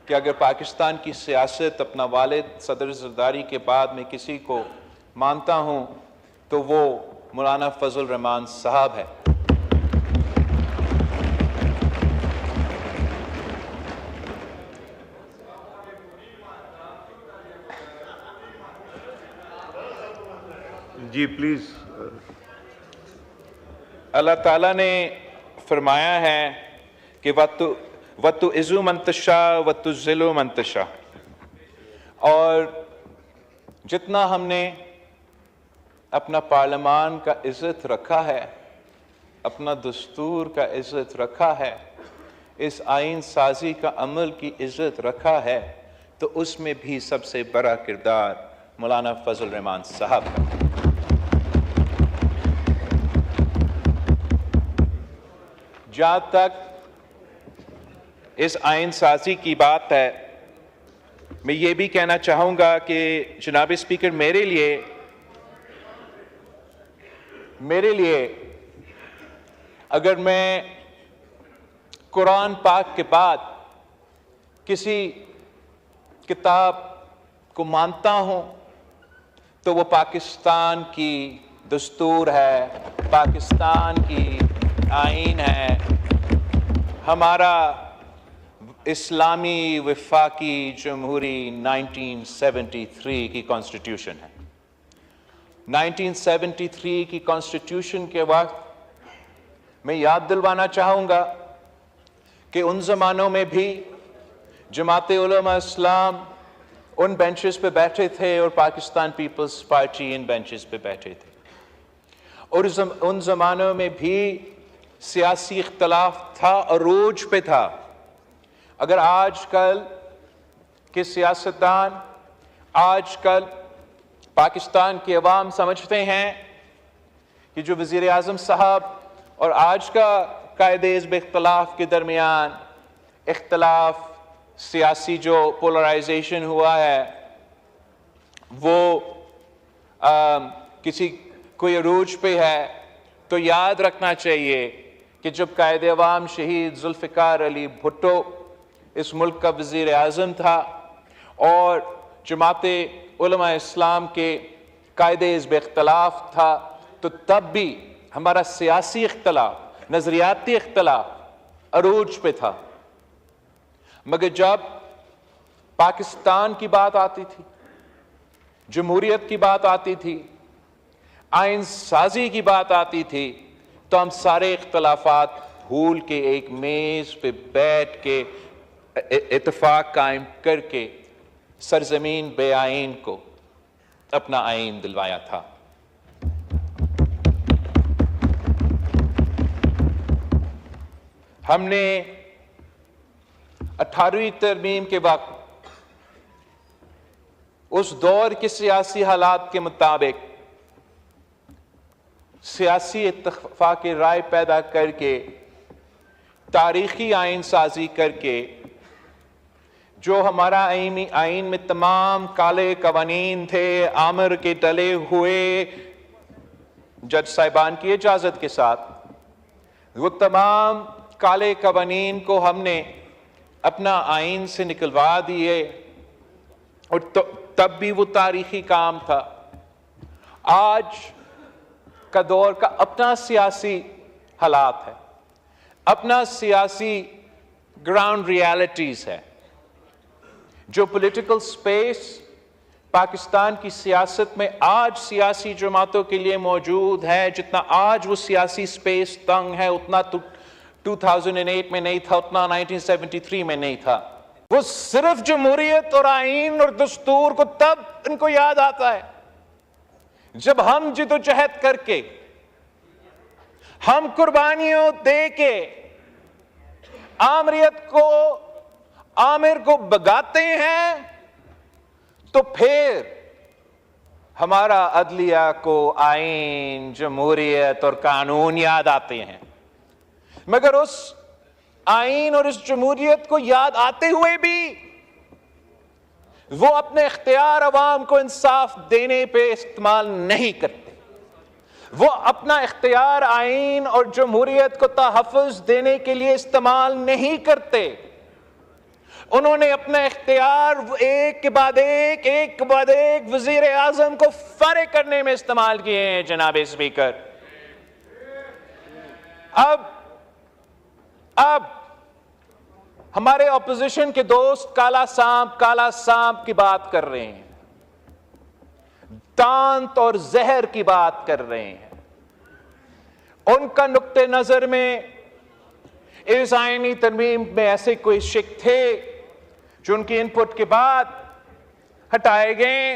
कि अगर पाकिस्तान की सियासत अपना वालिद सदर ज़रदारी के बाद मैं किसी को मानता हूँ तो वो मौलाना फजल रहमान साहब है। जी प्लीज। अल्लाह ताला ने फरमाया है कि वत्तु इज़्ज़ु मंतशा वत्तु ज़िल्लु मंतशा, और जितना हमने अपना पार्लियामान का इज़्ज़त रखा है, अपना दस्तूर का इज़्ज़त रखा है, इस आइन साजी का अमल की इज़्ज़त रखा है, तो उसमें भी सबसे बड़ा किरदार मौलाना फजल रहमान साहब का। जहाँ तक इस आइन साजी की बात है, मैं ये भी कहना चाहूँगा कि जनाब स्पीकर मेरे लिए अगर मैं कुरान पाक के बाद किसी किताब को मानता हूँ तो वो पाकिस्तान की दस्तूर है, पाकिस्तान की आइन है, हमारा इस्लामी वफाकी जमहूरी 1973 की कॉन्स्टिट्यूशन है। 1973 की कॉन्स्टिट्यूशन के वक्त मैं याद दिलवाना चाहूँगा कि उन ज़मानों में भी जमाते उलमा इस्लाम उन बेंचेस पे बैठे थे और पाकिस्तान पीपल्स पार्टी इन बेंचेस पे बैठे थे, और उन ज़मानों में भी सियासी इख्तलाफ था, अरूज पे था। अगर आजकल के सियासतदान, आजकल पाकिस्तान की अवाम समझते हैं कि जो वज़ीर आज़म साहब और आज का कायदे हिज़्ब इख्तलाफ के दरमियान इख्तलाफ, सियासी जो पोलराइजेशन हुआ है, वो कोई अरूज पे है, तो याद रखना चाहिए कि जब कायदे अवाम शहीद जुल्फ़िकार अली भुट्टो इस मुल्क का वज़ीर आज़म था और जमाते उलमा इस्लाम के कायदे हिज़्ब इख्तलाफ था, तो तब भी हमारा सियासी इख्तलाफ, नज़रियाती इख्तलाफ अरूज पे था। मगर जब पाकिस्तान की बात आती थी, जमहूरियत की बात आती थी, आइन साजी की बात आती थी, तो हम सारे इख्तलाफात भूल के एक मेज पे बैठ के इत्तेफाक कायम करके सरजमीन बे आइन को अपना आइन दिलवाया था। हमने 18वीं तरमीम के वक्त उस दौर के सियासी हालात के मुताबिक सियासी इत्तेफाक राय पैदा करके, तारीखी आइन साजी करके, जो हमारा आइन में तमाम काले कवानीन थे, आमिर के डले हुए जज साहिबान की इजाजत के साथ, वो तमाम काले कवानीन को हमने अपना आइन से निकलवा दिए, और तब भी वो तारीखी काम था। आज का दौर का अपना सियासी हालात है, अपना सियासी ग्राउंड रियलिटीज है। जो पॉलिटिकल स्पेस पाकिस्तान की सियासत में आज सियासी जमातों के लिए मौजूद है, जितना आज वो सियासी स्पेस तंग है, उतना 2008 में नहीं था, उतना 1973 में नहीं था। वो सिर्फ जमहूरियत और आइन और दस्तूर को तब इनको याद आता है जब हम जिदोजहद करके, हम कुर्बानियों दे के आमिर को भगाते हैं, तो फिर हमारा अदलिया को आइन, जमहूरियत और कानून याद आते हैं। मगर उस आइन और इस जमहूरियत को याद आते हुए भी वो अपने इख्तियार अवाम को इंसाफ देने पे इस्तेमाल नहीं करते। वो अपना इख्तियार आइन और जमहूरियत को तहफ़्फ़ुज़ देने के लिए इस्तेमाल नहीं करते। उन्होंने अपना इख्तियार एक के बाद एक वजीर आजम को फारिग करने में इस्तेमाल किए हैं जनाब स्पीकर। अब हमारे ऑपोजिशन के दोस्त काला सांप की बात कर रहे हैं, दांत और जहर की बात कर रहे हैं। उनका नुक्ते नजर में इस आईनी तरमीम में ऐसे कोई शिक थे जो उनकी इनपुट के बाद हटाए गए।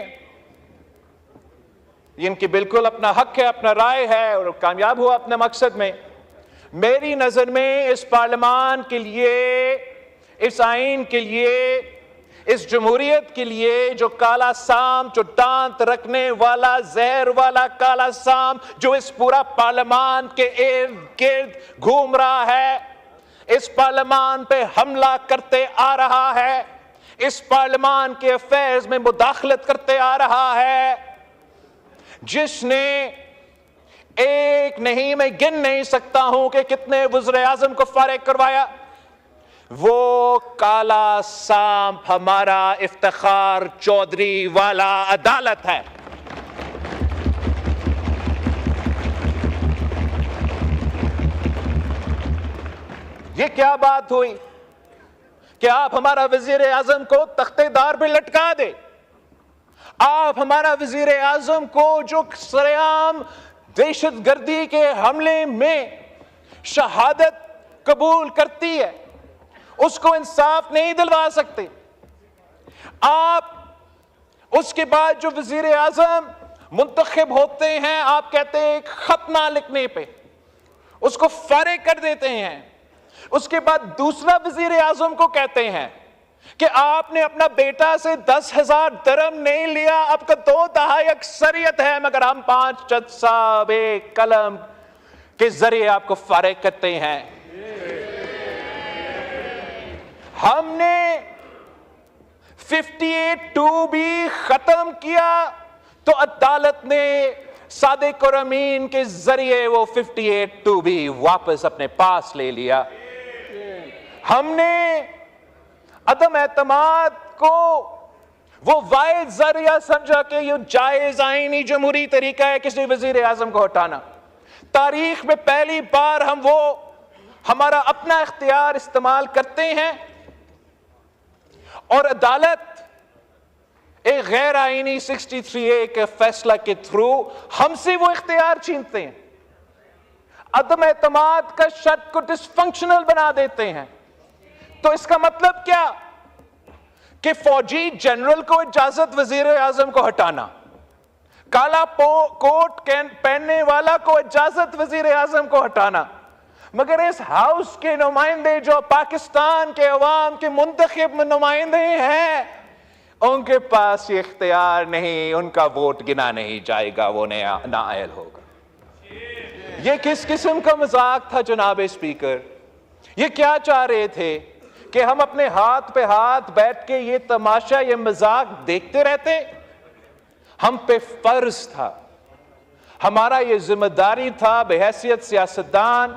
इनकी बिल्कुल अपना हक है, अपना राय है और कामयाब हुआ अपने मकसद में। मेरी नजर में इस पार्लियामान के लिए, इस आईन के लिए, इस जमहूरियत के लिए जो काला सांप, जो दांत रखने वाला जहर वाला काला सांप जो इस पूरा पार्लियामान के इर्द गिर्द घूम रहा है, इस पार्लियामान पे हमला करते आ रहा है, इस पार्लियामान के अफेयर्स में मुदाखलत करते आ रहा है, जिसने एक नहीं, मैं गिन नहीं सकता हूं कि कितने वज़ीर आज़म को फारिग करवाया, वो काला सांप हमारा इफ्तिखार चौधरी वाला अदालत है। ये क्या बात हुई कि आप हमारा वजीर आजम को तख्तेदार पे लटका दे? आप हमारा वजीर आजम को जो सरेआम दहशतगर्दी के हमले में शहादत कबूल करती है उसको इंसाफ नहीं दिलवा सकते। आप उसके बाद जो वजीर आजम मुंतखब होते हैं, आप कहते हैं एक खत ना लिखने पे उसको फारिग कर देते हैं। उसके बाद दूसरा वजीर आजम को कहते हैं कि आपने अपना बेटा से 10,000 दरम नहीं लिया, आपका 2 दहाई अक्सरियत है, मगर हम 5 जज साहब एक कलम के जरिए आपको फारिग करते हैं। हमने 58(2) भी खत्म किया तो अदालत ने सादिक और अमीन के जरिए वो 58(2) भी वापस अपने पास ले लिया। हमने अदम एतमाद को वो वाहिद जरिया समझा कि ये जायज आईनी जमहूरी तरीका है किसी वजीर आजम को हटाना। तारीख में पहली बार हम वो हमारा अपना इख्तियार इस्तेमाल करते हैं और अदालत एक गैर आईनी 63A के फैसला के थ्रू हमसे वो इख्तियार छीनते हैं, अदम एतमाद का शर्त को डिसफंक्शनल बना देते हैं। तो इसका मतलब क्या कि फौजी जनरल को इजाजत वजीर आजम को हटाना, काला कोट पहनने वाला को इजाजत वजीर आजम को हटाना, मगर इस हाउस के नुमाइंदे जो पाकिस्तान के अवाम के मुंतखब नुमाइंदे हैं, उनके पास ये इख्तियार नहीं, उनका वोट गिना नहीं जाएगा, वो नाअहल होगा। ये किस किस्म का मजाक था जनाब स्पीकर? ये क्या चाह रहे थे कि हम अपने हाथ पे हाथ बैठ के ये तमाशा, ये मजाक देखते रहते? हम पे फर्ज था, हमारा ये जिम्मेदारी था बेहैसियत सियासतदान,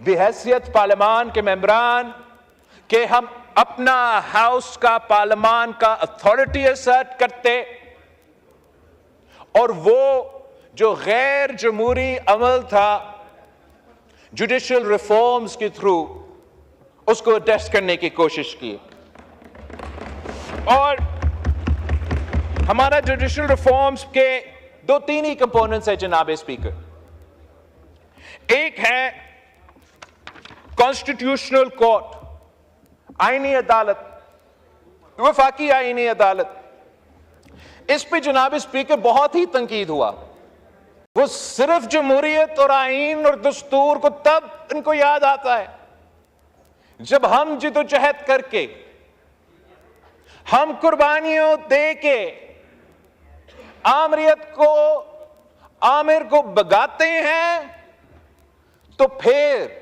बेहैसियत पार्लियामान के मेंबरान, कि हम अपना हाउस का, पार्लियामान का अथॉरिटी असर्ट करते और वो जो गैर जमहूरी अमल था जुडिशल रिफॉर्म्स के थ्रू उसको टेस्ट करने की कोशिश की। और हमारा जुडिशल रिफॉर्म्स के 2-3 ही कंपोनेंट्स है जनाब स्पीकर। एक है कॉन्स्टिट्यूशनल कोर्ट, आईनी अदालत, वफाकी आईनी अदालत। इस पे जनाब स्पीकर बहुत ही तंकीद हुआ। वो सिर्फ जमहूरियत और आईन और दस्तूर को तब इनको याद आता है जब हम जिदोजहद करके, हम कुर्बानियों दे के आमिर को भगाते हैं, तो फिर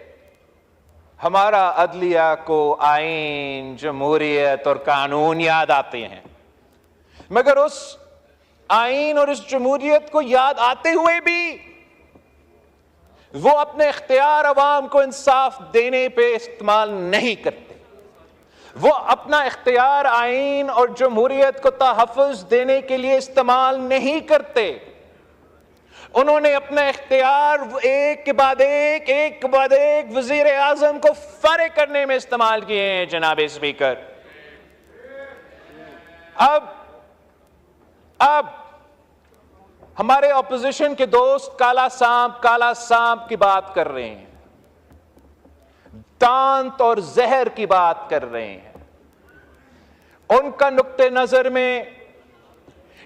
हमारा अदलिया को आईन, जमहूरियत और कानून याद आते हैं। मगर उस आईन और इस जमहूरियत को याद आते हुए भी वो अपने इख्तियार अवाम को इंसाफ देने पे इस्तेमाल नहीं करते। वो अपना इख्तियार आईन और जमहूरियत को तहफ़्फ़ुज़ देने के लिए इस्तेमाल नहीं करते। उन्होंने अपना इख्तियार एक के बाद एक वज़ीर आज़म को फारिग करने में इस्तेमाल किए हैं जनाब स्पीकर। अब हमारे ऑपोजिशन के दोस्त काला सांप की बात कर रहे हैं, दांत और जहर की बात कर रहे हैं। उनका नुक्ते नजर में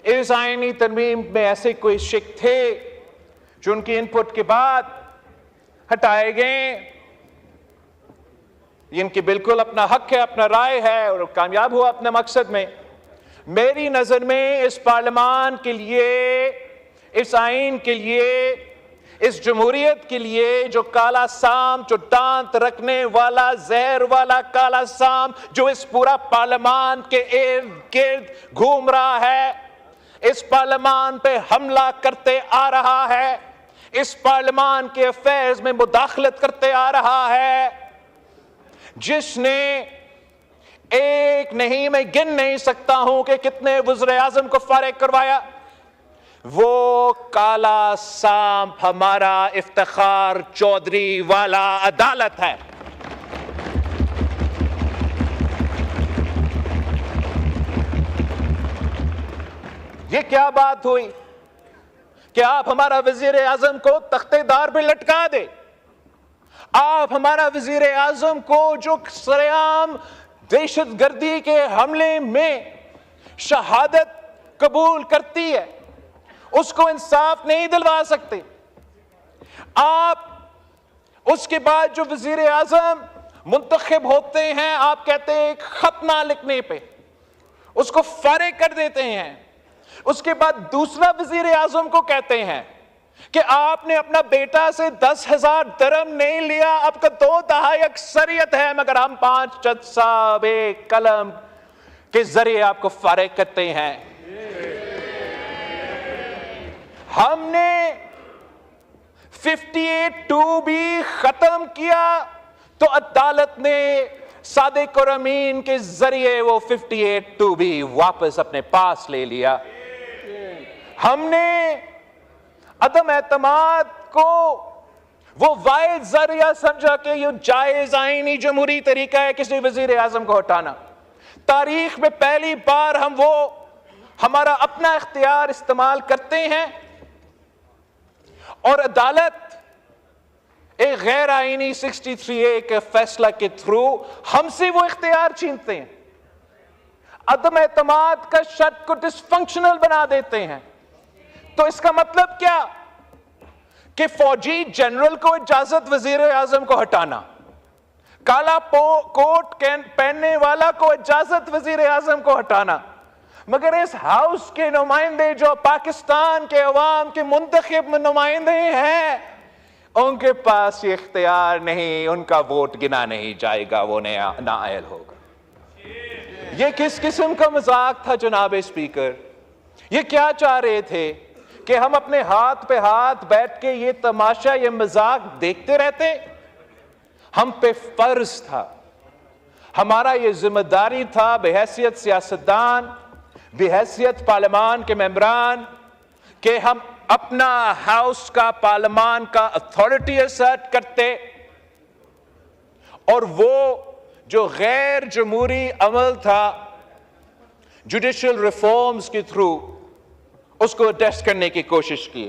इस आईनी तरमीम में ऐसे कोई शिक थे जो उनकी इनपुट के बाद हटाए गए। इनकी बिल्कुल अपना हक है, अपना राय है और कामयाब हुआ अपने मकसद में। मेरी नजर में इस पार्लियामान के लिए, इस आईन के लिए, इस जमहूरियत के लिए जो काला सांप, जो दांत रखने वाला जहर वाला काला सांप जो इस पूरा पार्लियामान के इर्द गिर्द घूम रहा है, इस पार्लियामान पे हमला करते आ रहा है, इस पार्लियामान के अफेयर्स में मुदाखलत करते आ रहा है, जिसने एक नहीं, मैं गिन नहीं सकता हूं कि कितने वज़ीर आज़म को फारिग करवाया, वो काला सांप हमारा इफ्तिखार चौधरी वाला अदालत है। ये क्या बात हुई कि आप हमारा वज़ीर आज़म को तख्तेदार पे लटका दे? आप हमारा वज़ीर आज़म को जो सरेआम दहशतगर्दी के हमले में शहादत कबूल करती है उसको इंसाफ नहीं दिलवा सकते। आप उसके बाद जो वज़ीर आज़म मुंतखब होते हैं, आप कहते हैं एक खत ना लिखने पे उसको फारिग कर देते हैं। उसके बाद दूसरा वज़ीर आज़म को कहते हैं कि आपने अपना बेटा से 10,000 दरम नहीं लिया, आपका 2 दहाई अक्सरियत है, मगर हम 5 जज साहब एक कलम के जरिए आपको फारिग करते हैं। हमने 58(2) भी खत्म किया तो अदालत ने सादिक और अमीन के जरिए वो 58(2) भी वापस अपने पास ले लिया। हमने अदम एतमाद को वो वाहिद जरिया समझा कि ये जायज आईनी जमहूरी तरीका है किसी वजीर आजम को हटाना। तारीख में पहली बार हम वो हमारा अपना इख्तियार इस्तेमाल करते हैं और अदालत एक गैर आईनी 63A के फैसला के थ्रू हमसे वो इख्तियार छीनते हैं, अदम एतमाद का शर्त को डिसफंक्शनल बना देते हैं। तो इसका मतलब क्या कि फौजी जनरल को इजाजत वजीर आजम को हटाना, काला कोट पहनने वाला को इजाजत वजीर आजम को हटाना, मगर इस हाउस के नुमाइंदे जो पाकिस्तान के अवाम के मुंतखब नुमाइंदे हैं उनके पास ये इख्तियार नहीं, उनका वोट गिना नहीं जाएगा, वो नाअहल होगा। ये किस किस्म का मजाक था जनाब स्पीकर? ये क्या चाह रहे थे कि हम अपने हाथ पे हाथ बैठ के ये तमाशा, ये मजाक देखते रहते? हम पे फर्ज था, हमारा ये जिम्मेदारी था बेहैसियत सियासतदान, बेहैसियत पार्लियामान के मेंबरान, कि हम अपना हाउस का, पार्लियामान का अथॉरिटी असर्ट करते और वो जो गैर जमहूरी अमल था जुडिशल रिफॉर्म्स के थ्रू उसको टेस्ट करने की कोशिश की।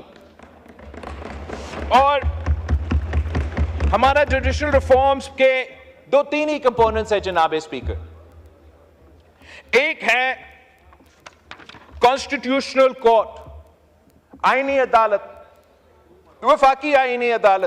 और हमारा जुडिशल रिफॉर्म्स के 2-3 ही कंपोनेंट्स है जनाब स्पीकर। एक है कॉन्स्टिट्यूशनल कोर्ट, आईनी अदालत, वफाकी आईनी अदालत,